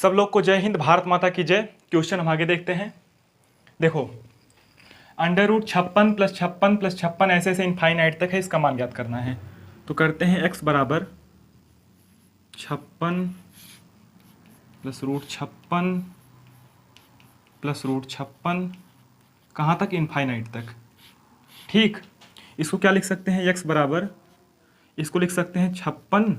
सब लोग को जय हिंद, भारत माता की जय। क्वेश्चन हम आगे देखते हैं। देखो, अंडर रूट 56 प्लस 56 प्लस 56 ऐसे ऐसे इनफाइनाइट तक है, इसका मान ज्ञात करना है। तो करते हैं x बराबर 56 प्लस रूट 56 प्लस रूट 56, कहाँ तक? इनफाइनाइट तक। ठीक, इसको क्या लिख सकते हैं? x बराबर, इसको लिख सकते हैं 56,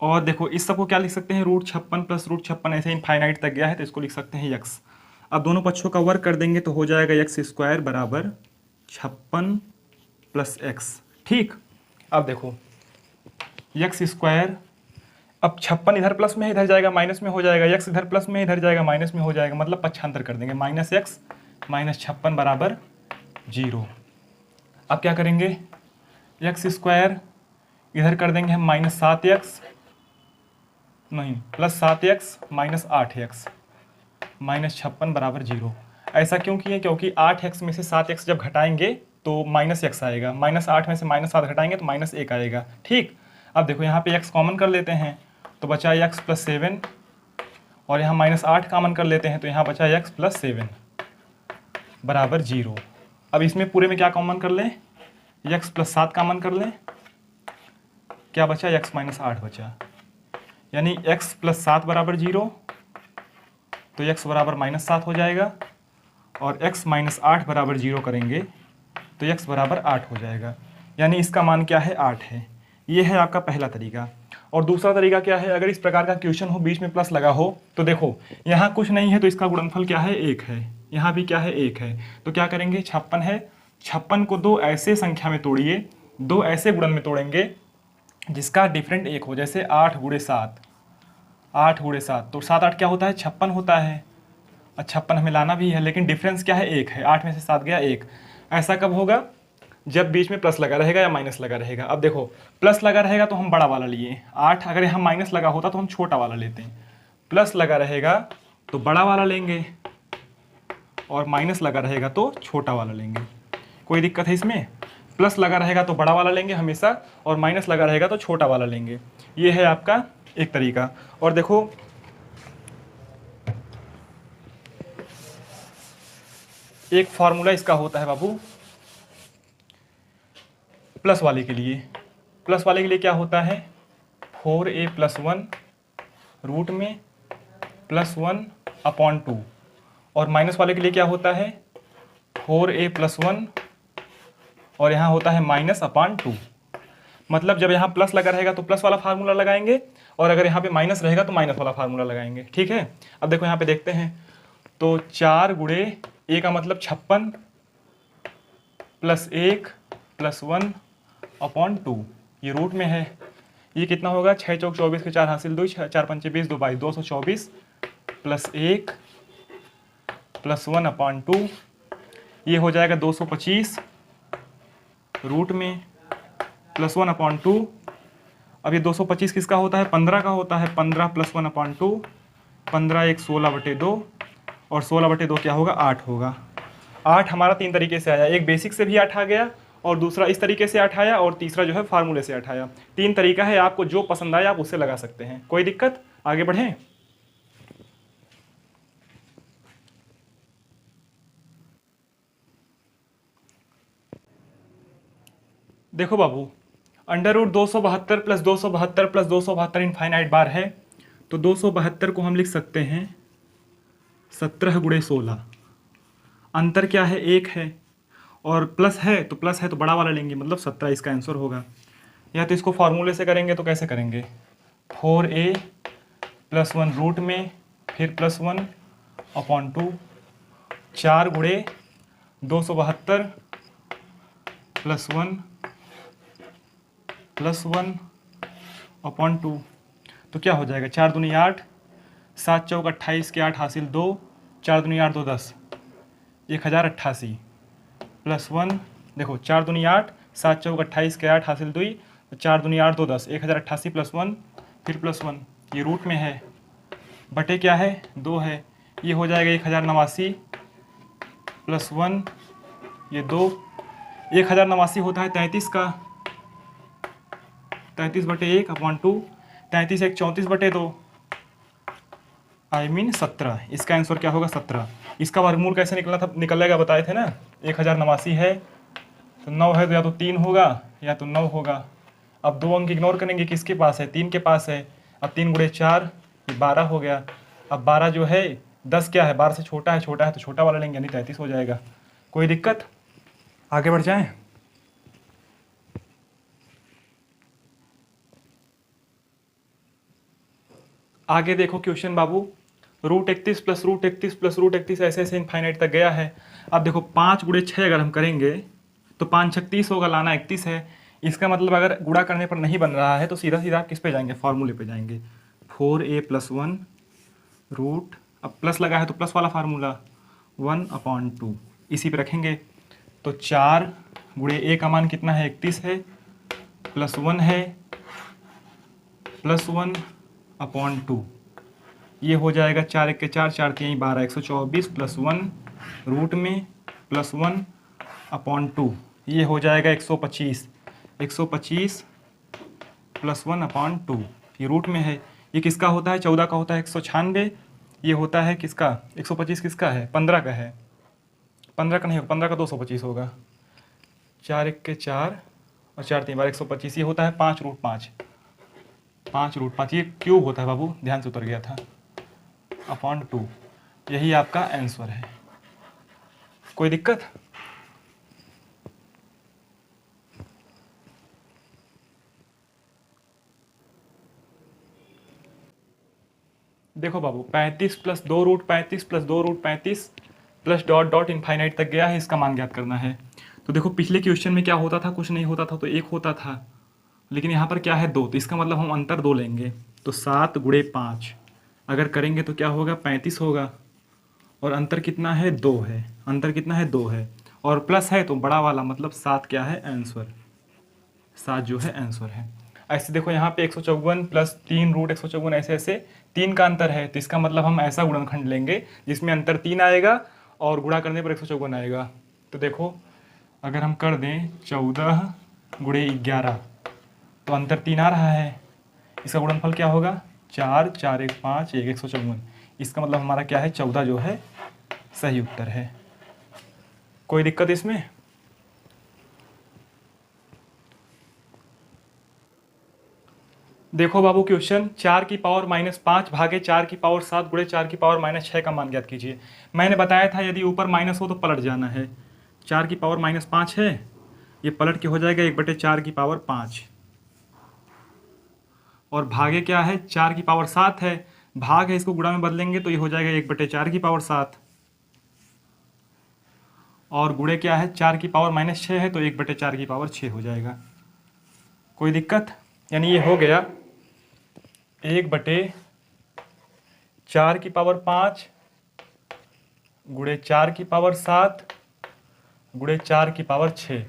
और देखो इस सबको क्या लिख सकते हैं? रूट 56 प्लस रूट 56 ऐसे इनफाइनाइट तक गया है तो इसको लिख सकते हैं x। अब दोनों पक्षों का वर्क कर देंगे तो हो जाएगा x स्क्वायर बराबर 56 प्लस x। ठीक, अब देखो x स्क्वायर, अब 56 इधर प्लस में है, इधर जाएगा माइनस में हो जाएगा, x इधर प्लस में, इधर जाएगा माइनस में हो जाएगा, मतलब पक्षांतर कर देंगे, माइनस x माइनस 56 बराबर 0। अब क्या करेंगे? x स्क्वायर इधर कर देंगे हम माइनस 7x, नहीं plus 7x minus 8x minus 56 बराबर 0। ऐसा क्यों किए? क्योंकि 8x में से 7x जब घटाएंगे तो माइनस x आएगा, माइनस 8 में से माइनस 7 घटाएंगे तो माइनस 1 आएगा। ठीक, अब देखो यहाँ पे x कॉमन कर लेते हैं तो बचा x प्लस 7, और यहाँ माइनस 8 कॉमन कर लेते हैं तो यहाँ बचा x प्लस 7 बराबर 0। अब इसमें पूरे में क्या कॉमन कर लें? x प्लस 7 कॉमन कर लें, क्या बचा? x माइनस 8 बचा, यानी x प्लस 7 बराबर 0, तो x बराबर माइनस 7 हो जाएगा, और x माइनस 8 बराबर 0 करेंगे तो x बराबर 8 हो जाएगा, यानी इसका मान क्या है? 8 है। ये है आपका पहला तरीका। और दूसरा तरीका क्या है? अगर इस प्रकार का क्वेश्चन हो, बीच में प्लस लगा हो, तो देखो यहाँ कुछ नहीं है तो इसका गुणनफल क्या है? 1 है, यहाँ भी क्या है? 1 है, तो क्या करेंगे? 56 है, 56 को दो ऐसे संख्या में तोड़िए, दो ऐसे गुणन में तोड़ेंगे जिसका डिफरेंट 1 हो, जैसे 8 गुणे 7, 8 गुणे 7, तो 7 8 क्या होता है? 56 होता है। 56 हमें लाना भी है, लेकिन डिफरेंस क्या है? 1 है, 8 में से 7 गया 1। ऐसा कब होगा? जब बीच में प्लस लगा रहेगा या माइनस लगा रहेगा। अब देखो प्लस लगा रहेगा तो हम बड़ा वाला लिए 8, अगर यहाँ माइनस लगा होता तो हम छोटा वाला लेते हैं। प्लस लगा रहेगा तो बड़ा वाला लेंगे, और माइनस लगा रहेगा तो छोटा वाला लेंगे। कोई दिक्कत है इसमें? प्लस लगा रहेगा तो बड़ा वाला लेंगे हमेशा, और माइनस लगा रहेगा तो छोटा वाला लेंगे। ये है आपका एक तरीका। और देखो एक फॉर्मूला इसका होता है बाबू प्लस वाले के लिए। प्लस वाले के लिए क्या होता है? 4a प्लस 1 रूट में प्लस 1 अपॉन 2, और माइनस वाले के लिए क्या होता है? 4a प्लस 1 और यहाँ होता है माइनस अपॉन 2। मतलब जब यहाँ प्लस लगा रहेगा तो प्लस वाला फार्मूला लगाएंगे, और अगर यहाँ पे माइनस रहेगा तो माइनस वाला फार्मूला लगाएंगे। ठीक है, अब देखो यहाँ पे देखते हैं, तो 4 गुणे a का मतलब 56 प्लस 1 प्लस 1 अपॉन 2, ये रूट में है। ये कितना होगा? 6 चौक 24 के 4 हासिल 2, 4 पंचे 20, 2 22, 224 प्लस 1 प्लस 1 अपॉन 2, ये हो जाएगा 225 रूट में प्लस 1 अपॉन 2। अब ये 225 किसका होता है? 15 का होता है। 15 प्लस 1 अपॉन 2, 15 1 16/2, और 16/2 क्या होगा? 8 होगा। 8 हमारा 3 तरीके से आया, एक बेसिक से भी 8 आ गया, और दूसरा इस तरीके से 8 आया, और तीसरा जो है फार्मूले से 8 आया। 3 तरीका है, आपको जो पसंद आए आप उससे लगा सकते हैं। कोई दिक्कत? आगे बढ़ें। देखो बाबू, under root 272 plus 272 plus 272 infinite बार है, तो 272 को हम लिख सकते हैं 17 गुणे 16। अंतर क्या है? 1 है, और प्लस है तो बड़ा वाला लेंगे, मतलब 17 इसका आंसर होगा। या तो इसको फार्मूले से करेंगे तो कैसे करेंगे? 4a प्लस 1 रूट में फिर प्लस 1 अपॉन 2, 4 गुणे 272 प्लस 1 प्लस 1 अपॉन 2, तो क्या हो जाएगा? 4 दूनी 8, 7 चौक 28 के 8 हासिल 2, 4 दूनी 8 2 10, 1088 प्लस 1, देखो 4 दूनी 8, 7 चौक 28 के 8 हासिल 2, 4 दूनी 8 2 10, 1088 प्लस 1 फिर प्लस 1, ये रूट में है, बटे क्या है? 2 है, ये हो जाएगा 1089 प्लस 1, ये 2, 1089 होता है 33 का, 33/1 अपॉन 2, 33 1 34/2, आई मीन 17, इसका आंसर क्या होगा 17। इसका वर्गमूल कैसे निकलना था, निकलेगा बताए थे ना, 1089 है तो 9 है तो या तो 3 होगा या तो 9 होगा। अब 2 अंक इग्नोर करेंगे, किसके पास है, 3 के पास है। अब 3 गुणे 4 12 हो गया। अब 12 जो है 10 क्या है, 12 से छोटा है तो छोटा वाला लेंगे यानी 33 हो जाएगा। कोई दिक्कत, आगे बढ़ जाएं। आगे देखो क्वेश्चन बाबू, √31 प्लस √31 प्लस √31 ऐसे ऐसे इनफाइनाइट तक गया है। अब देखो 5 गुणे 6 अगर हम करेंगे तो 5 36 होगा, लाना 31 है। इसका मतलब अगर गुणा करने पर नहीं बन रहा है तो सीधा सीधा किस पे जाएंगे, फार्मूले पे जाएंगे। 4a + 1 रूट, अब प्लस लगा है तो प्लस वाला फार्मूला 1/2 इसी पे रखेंगे। तो 4 गुणे a का मान कितना है, 31 है, प्लस 1 है, प्लस 1/2, ये हो जाएगा 4 1 के 4 4 3 12 124 प्लस 1 रूट में प्लस 1/2, ये हो जाएगा 125 125 प्लस 1/2, ये रूट में है। ये किसका होता है, 14 का होता है 196। ये होता है किसका, 125 किसका है, 15 का है। 15 का नहीं होगा, 15 का 225 होगा। 4 1 के 4 और 4 3 12 125, ये होता है 5√5 5√5, ये क्यूब होता है बाबू, ध्यान से उतर गया था, /2। यही आपका आंसर है। कोई दिक्कत, देखो बाबू 35 plus 2√35 plus 2√35 plus dot dot infinite तक गया है, इसका मान ज्ञात करना है। तो देखो पिछले क्वेश्चन में क्या होता था, कुछ नहीं होता था तो 1 होता था, लेकिन यहाँ पर क्या है 2, तो इसका मतलब हम अंतर 2 लेंगे। तो 7 गुणे 5 अगर करेंगे तो क्या होगा, 35 होगा, और अंतर कितना है, 2 है, अंतर कितना है, 2 है, और प्लस है तो बड़ा वाला, मतलब 7 क्या है आंसर, 7 जो है आंसर है। ऐसे देखो यहाँ पे 154 प्लस 3√154 ऐसे ऐसे 3 का अंतर है, तो इसका मतलब हम ऐसा गुणनखंड लेंगे जिसमें अंतर 3 आएगा और गुणा करने पर 154 आएगा। तो देखो अगर हम कर दें 14 गुणे 11 तो अंतर 3 आ रहा है, इसका गुणनफल क्या होगा, 4 4 1 5 1 154, इसका मतलब हमारा क्या है, 14 जो है सही उत्तर है। कोई दिक्कत इसमें, देखो बाबू क्वेश्चन, 4 की पावर -5 भागे 4 की पावर 7 गुणे 4 की पावर -6 का मान ज्ञात कीजिए। मैंने बताया था यदि ऊपर माइनस हो तो पलट जाना है। 4 की पावर -5 है, ये पलट के हो जाएगा 1/4 की पावर 5, और भागे क्या है, 4 की पावर 7 है, भाग है, इसको गुणा में बदलेंगे तो ये हो जाएगा 1/4 की पावर 7, और गुणे क्या है, 4 की पावर -6 है तो 1/4 की पावर 6 हो जाएगा। कोई दिक्कत, यानी ये हो गया 1/4 की पावर 5 गुणे 4 की पावर 7 गुणे 4 की पावर 6।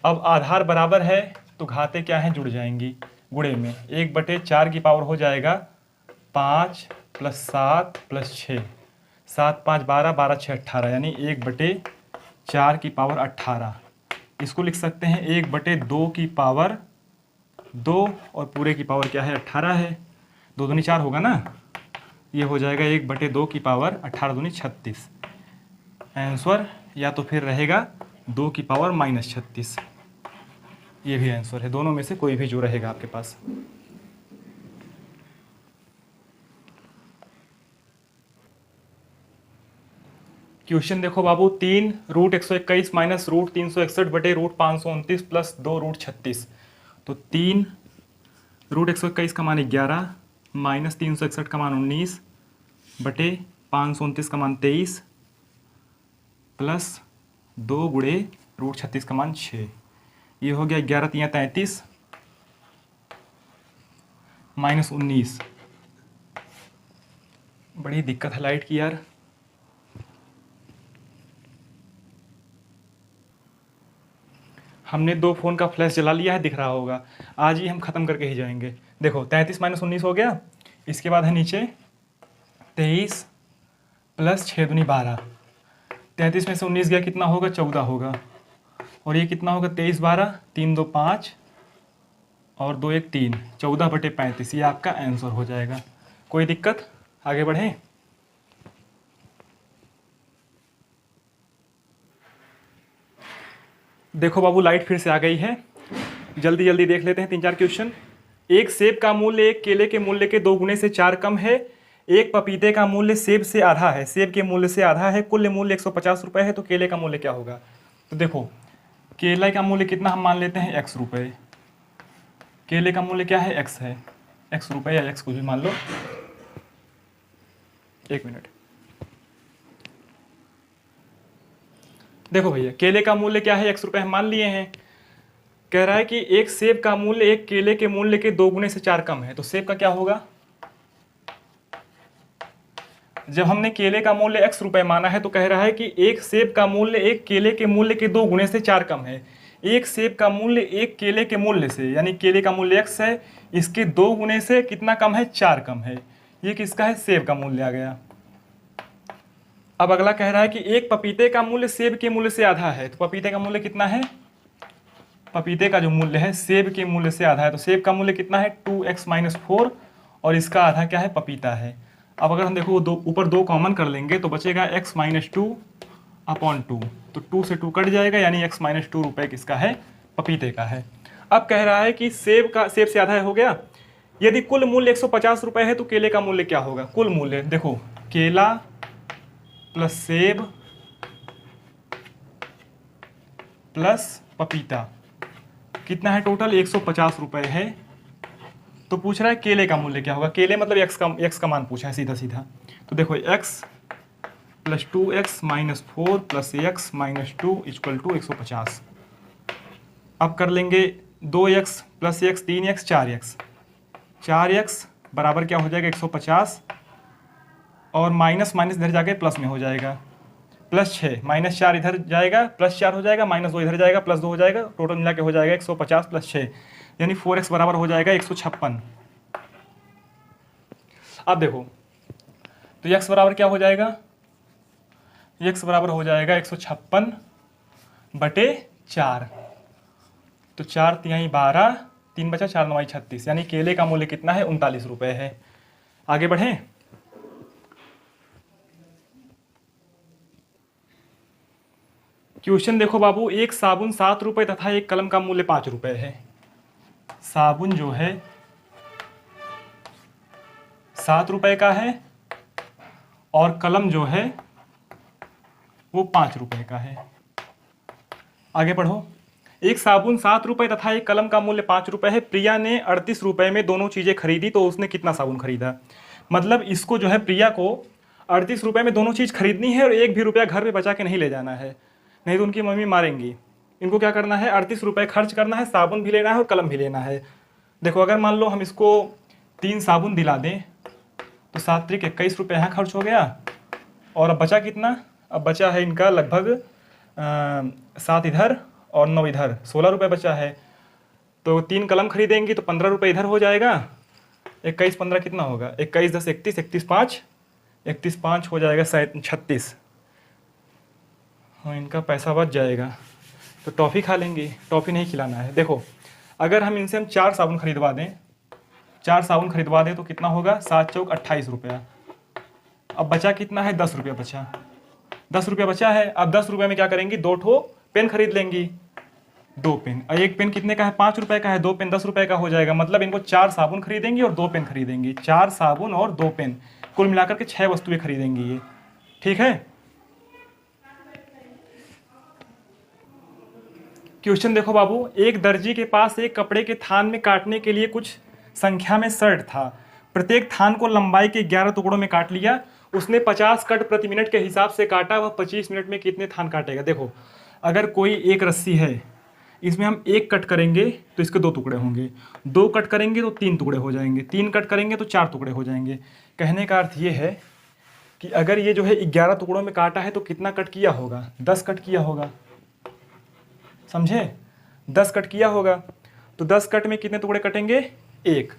अब आधार बराबर है तो घातें क्या हैं, जुड़ जाएंगी गुणे में। 1/4 की पावर हो जाएगा 5 + 7 + 6, 7 5 12 12 6 18, यानी 1/4 की पावर 18। इसको लिख सकते हैं 1/2 की पावर 2, और पूरे की पावर क्या है, 18 है, 2 दूनी 4 होगा ना, ये हो जाएगा 1/2 की पावर 18 दूनी 36। आंसर या तो फिर रहेगा 2 की पावर -36, ये भी आंसर है, दोनों में से कोई भी जो रहेगा आपके पास। क्वेश्चन देखो बाबू, 3√121 माइनस √361/√529 प्लस 2√36। तो 3√121 का मान 11 माइनस 361 का मान 19/529 का मान 23 प्लस 2 गुणे √36 का मान 6, ये हो गया 11 3 33 माइनस 19। बड़ी दिक्कत है लाइट की यार। हमने 2 फ़ोन का फ्लैश जला लिया है, दिख रहा होगा, आज ही हम ख़त्म करके ही जाएंगे। देखो 33 माइनस 19 हो गया, इसके बाद है नीचे 23 प्लस 6 दूनी 12, 33 में से 19 गया, कितना होगा, 14 होगा, और ये कितना होगा, 23 12 3 2 5 और 2 1 3, 14/35, ये आपका आंसर हो जाएगा। कोई दिक्कत, आगे बढ़ें। देखो बाबू लाइट फिर से आ गई है, जल्दी जल्दी देख लेते हैं 3-4 क्वेश्चन। एक सेब का मूल्य एक केले के मूल्य के 2 गुने से 4 कम है। एक पपीते का मूल्य सेब से आधा है, सेब के मूल्य से आधा है। कुल मूल्य 150 रुपये है, तो केले का मूल्य क्या होगा? तो देखो केले का मूल्य कितना हम मान लेते हैं x रुपये। केले का मूल्य क्या है? x है, x रुपये या x कुछ भी मान लो। एक मिनट, देखो भैया केले का मूल्य क्या है? x रुपये हम मान लिए हैं। कह रहा है कि एक सेब का मूल्य एक केले के मूल्य के 2 गुने से 4 कम है, तो सेब का क्या होगा? जब हमने केले का मूल्य x रुपये माना है तो कह रहा है कि एक सेब का मूल्य एक केले के मूल्य के 2 गुने से 4 कम है। एक सेब का मूल्य एक केले के मूल्य से, यानी केले का मूल्य x है, इसके 2 गुने से कितना कम है? 4 कम है। ये किसका है? सेब का मूल्य आ गया। अब अगला कह रहा है कि एक पपीते का मूल्य सेब के मूल्य से आधा है, तो पपीते का मूल्य कितना है? पपीते का जो मूल्य है सेब के मूल्य से आधा है, तो सेब का मूल्य कितना है? 2x - 4, और इसका आधा क्या है? पपीता है। अब अगर हम देखो दो ऊपर 2 कॉमन कर लेंगे तो बचेगा x - 2/2, तो 2 से 2 कट जाएगा, यानी x - 2 रुपये किसका है? पपीते का है। अब कह रहा है कि सेब से आधा हो गया। यदि कुल मूल्य 150 रुपये है तो केले का मूल्य क्या होगा? कुल मूल्य देखो, केला प्लस सेब प्लस पपीता कितना है टोटल? 150 रुपये है। तो पूछ रहा है केले का मूल्य क्या होगा? केले मतलब x का मान पूछा है सीधा सीधा। तो देखो x + 2x - 4 + x - 2 = 150। अब कर लेंगे 2x + x 3x 4x। 4x बराबर क्या हो जाएगा? 150, और माइनस माइनस इधर जाके प्लस में हो जाएगा, +6 -4 इधर जाएगा, +4 हो जाएगा, -2 इधर जाएगा, +2 हो जाएगा, टोटल मिला के हो जाएगा 150 + 6, यानी 4x बराबर हो जाएगा 156। अब देखो तो x बराबर क्या हो जाएगा? x बराबर हो जाएगा 156/4, तो 4 × 3 = 12, 3 बचा, 4 × 9 = 36, यानी केले का मूल्य कितना है? 39 रुपये है। आगे बढ़ें। क्वेश्चन देखो बाबू, एक साबुन 7 रुपये तथा एक कलम का मूल्य 5 रुपये है। साबुन जो है 7 रुपये का है और कलम जो है वो 5 रुपये का है। आगे बढ़ो। एक साबुन 7 रुपये तथा एक कलम का मूल्य 5 रुपये है। प्रिया ने 38 रुपये में दोनों चीज़ें खरीदी, तो उसने कितना साबुन खरीदा? मतलब इसको जो है प्रिया को 38 रुपये में दोनों चीज़ खरीदनी है और 1 भी रुपया घर में बचा के नहीं ले जाना है, नहीं तो उनकी मम्मी मारेंगी। इनको क्या करना है? 38 रुपये खर्च करना है, साबुन भी लेना है और कलम भी लेना है। देखो अगर मान लो हम इसको 3 साबुन दिला दें तो 7 × 21 रुपये यहाँ खर्च हो गया, और अब बचा कितना? अब बचा है इनका लगभग 7 इधर और 9 इधर, 16 रुपये बचा है। तो 3 कलम खरीदेंगी तो 15 रुपये इधर हो जाएगा, 21 15 कितना होगा? 21 10 31, 31 5 हो जाएगा 36। हाँ इनका पैसा बच जाएगा, तो टॉफ़ी खा लेंगे, टॉफ़ी नहीं खिलाना है। देखो अगर हम इनसे 4 साबुन खरीदवा दें, 4 साबुन खरीदवा दें तो कितना होगा? 7 चौक 28 रुपया। अब बचा कितना है? 10 रुपया बचा, 10 रुपया बचा है। अब 10 रुपये में क्या करेंगी? 2 ठो पेन खरीद लेंगी, 2 पेन। और एक पेन कितने का है? 5 रुपये का है, 2 पेन 10 रुपये का हो जाएगा। मतलब इनको 4 साबुन खरीदेंगी और 2 पेन खरीदेंगी, 4 साबुन और 2 पेन, कुल मिलाकर के 6 वस्तुएं खरीदेंगी ये। ठीक है। क्वेश्चन देखो बाबू, एक दर्जी के पास एक कपड़े के थान में काटने के लिए कुछ संख्या में शर्ट था। प्रत्येक थान को लंबाई के 11 टुकड़ों में काट लिया। उसने 50 कट प्रति मिनट के हिसाब से काटा। वह 25 मिनट में कितने थान काटेगा? देखो अगर कोई एक रस्सी है, इसमें हम 1 कट करेंगे तो इसके 2 टुकड़े होंगे, 2 कट करेंगे तो 3 टुकड़े हो जाएंगे, 3 कट करेंगे तो 4 टुकड़े हो जाएंगे। कहने का अर्थ ये है कि अगर ये जो है 11 टुकड़ों में काटा है तो कितना कट किया होगा? 10 कट किया होगा, समझे? 10 कट किया होगा। तो 10 कट में कितने टुकड़े कटेंगे? 1।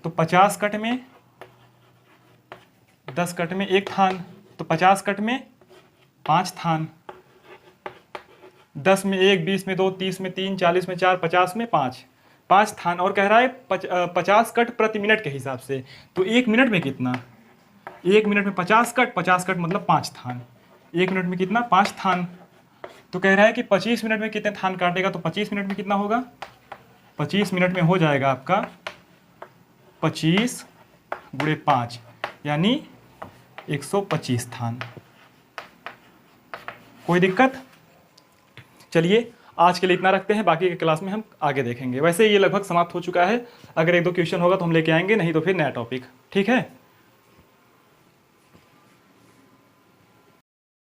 तो 50 कट में, 10 कट में 1 थान, तो 50 कट में 5 थान। 10 में 1, 20 में 2, 30 में 3, 40 में 4, 50 में 5, 5 थान, और कह रहा है 50 कट प्रति मिनट के हिसाब से। तो 1 मिनट में कितना, 1 मिनट में 50 कट, 50 कट मतलब 5 थान, 1 मिनट में कितना 5 थान। तो कह रहा है कि 25 मिनट में कितने थान काटेगा, तो 25 मिनट में कितना होगा, 25 मिनट में हो जाएगा आपका 25 गुणे 5 यानी 125 थान। कोई दिक्कत? चलिए आज के लिए इतना रखते हैं, बाकी के क्लास में हम आगे देखेंगे। वैसे ये लगभग समाप्त हो चुका है, अगर 1-2 क्वेश्चन होगा तो हम लेके आएंगे, नहीं तो फिर नया टॉपिक। ठीक है।